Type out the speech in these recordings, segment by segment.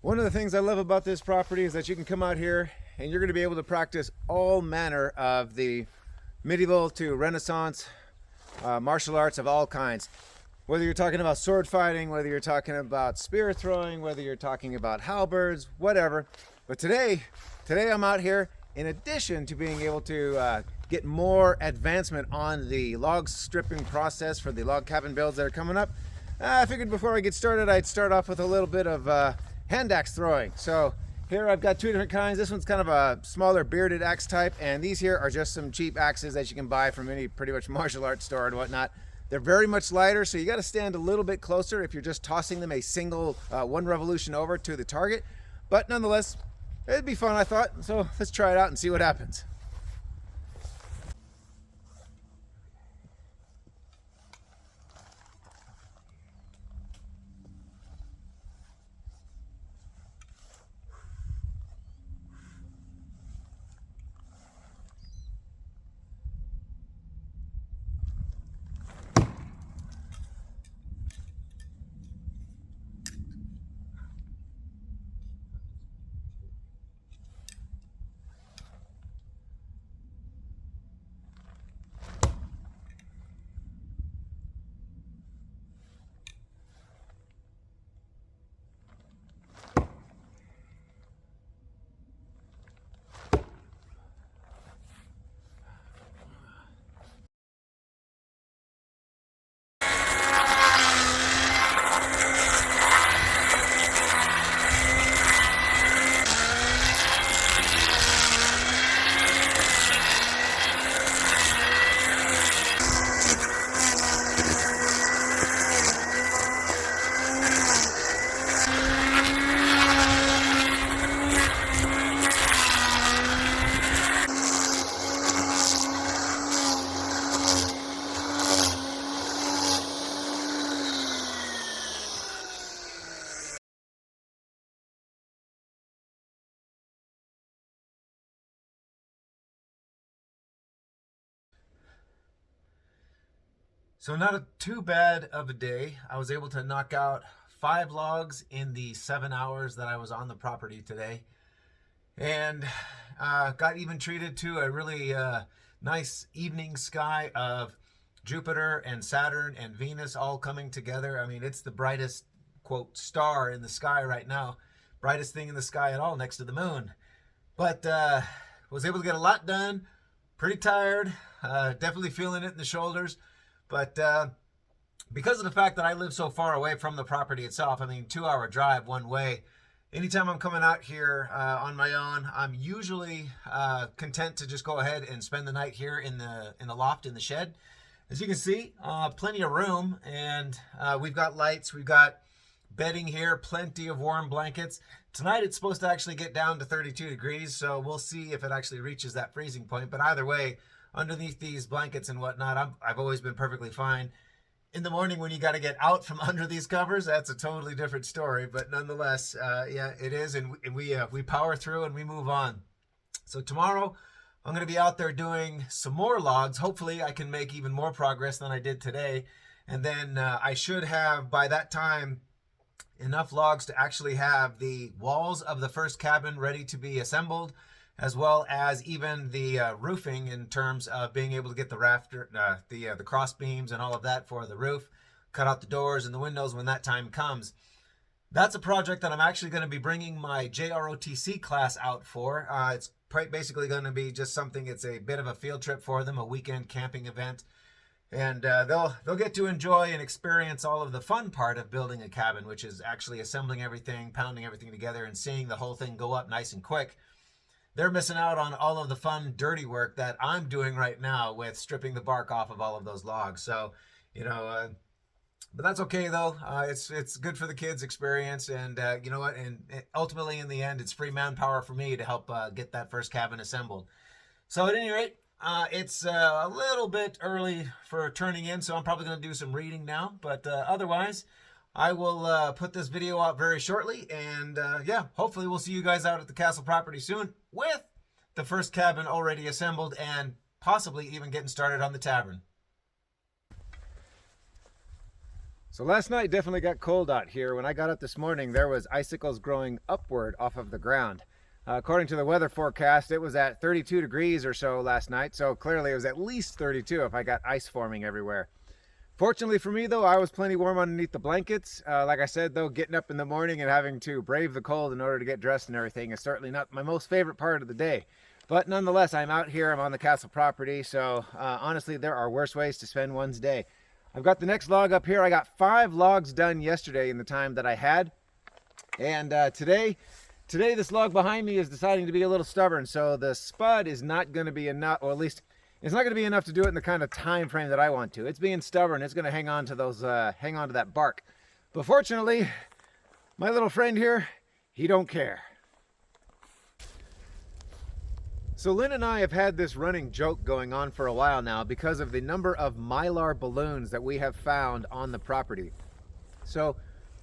One of the things I love about this property is that you can come out here and you're going to be able to practice all manner of the medieval to Renaissance martial arts of all kinds. Whether you're talking about sword fighting, whether you're talking about spear throwing, whether you're talking about halberds, whatever. But today I'm out here, in addition to being able to get more advancement on the log stripping process for the log cabin builds that are coming up, I figured before I get started, I'd start off with a little bit of hand axe throwing. So here I've got two different kinds. This one's kind of a smaller bearded axe type, and these here are just some cheap axes that you can buy from any pretty much martial arts store and whatnot. They're very much lighter, so you got to stand a little bit closer if you're just tossing them a single one revolution over to the target. But nonetheless, it'd be fun, I thought. So let's try it out and see what happens. So not too bad of a day. I was able to knock out 5 logs in the 7 hours that I was on the property today, and got even treated to a really nice evening sky of Jupiter and Saturn and Venus all coming together. I mean, it's the brightest, quote, star in the sky right now. Brightest thing in the sky at all, next to the moon. But was able to get a lot done. Pretty tired. Definitely feeling it in the shoulders. But because of the fact that I live so far away from the property itself, I mean, 2-hour drive one way, anytime I'm coming out here on my own, I'm usually content to just go ahead and spend the night here in the loft, in the shed. As you can see, plenty of room, and we've got lights, we've got bedding here, plenty of warm blankets. Tonight it's supposed to actually get down to 32 degrees, so we'll see if it actually reaches that freezing point. But either way, underneath these blankets and whatnot, I've always been perfectly fine. In the morning when you got to get out from under these covers, that's a totally different story. But nonetheless, yeah, it is, and we power through and we move on. So tomorrow, I'm going to be out there doing some more logs. Hopefully, I can make even more progress than I did today. And then I should have, by that time, enough logs to actually have the walls of the first cabin ready to be assembled, as well as even the roofing, in terms of being able to get the rafter, the cross beams and all of that for the roof, cut out the doors and the windows when that time comes. That's a project that I'm actually going to be bringing my JROTC class out for. It's basically going to be just something, it's a bit of a field trip for them, a weekend camping event. And they'll get to enjoy and experience all of the fun part of building a cabin, which is actually assembling everything, pounding everything together, and seeing the whole thing go up nice and quick. They're missing out on all of the fun, dirty work that I'm doing right now with stripping the bark off of all of those logs. So, you know, but that's okay though. It's good for the kids' experience, and you know what? And ultimately, in the end, it's free manpower for me to help get that first cabin assembled. So at any rate, it's a little bit early for turning in, so I'm probably going to do some reading now. But otherwise, I will put this video out very shortly, and yeah, hopefully we'll see you guys out at the castle property soon with the first cabin already assembled and possibly even getting started on the tavern. So last night definitely got cold out here. When I got up this morning, there was icicles growing upward off of the ground. According to the weather forecast, it was at 32 degrees or so last night, so clearly it was at least 32 if I got ice forming everywhere. Fortunately for me though, I was plenty warm underneath the blankets. Like I said though, getting up in the morning and having to brave the cold in order to get dressed and everything is certainly not my most favorite part of the day. But nonetheless, I'm out here, I'm on the castle property, so honestly there are worse ways to spend one's day. I've got the next log up here. I got 5 logs done yesterday in the time that I had. And today this log behind me is deciding to be a little stubborn. So the spud is not going to be enough, or at least it's not going to be enough to do it in the kind of time frame that I want to. It's being stubborn. It's going to hang on to that bark. But fortunately, my little friend here, he don't care. So Lynn and I have had this running joke going on for a while now because of the number of mylar balloons that we have found on the property. So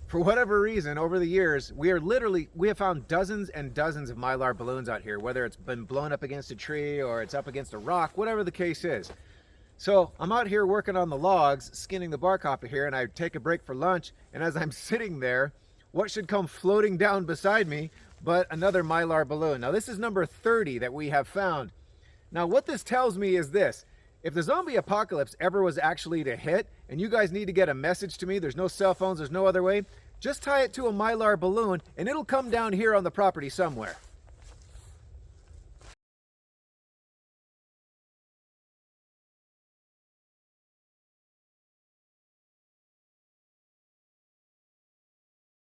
for whatever reason, over the years, we have found dozens and dozens of mylar balloons out here, whether it's been blown up against a tree or it's up against a rock, whatever the case is. So I'm out here working on the logs, skinning the bark off of here, and I take a break for lunch, and as I'm sitting there, what should come floating down beside me but another mylar balloon. Now this is number 30 that we have found. Now what this tells me is this: if the zombie apocalypse ever was actually to hit and you guys need to get a message to me, there's no cell phones, there's no other way, just tie it to a mylar balloon and it'll come down here on the property somewhere.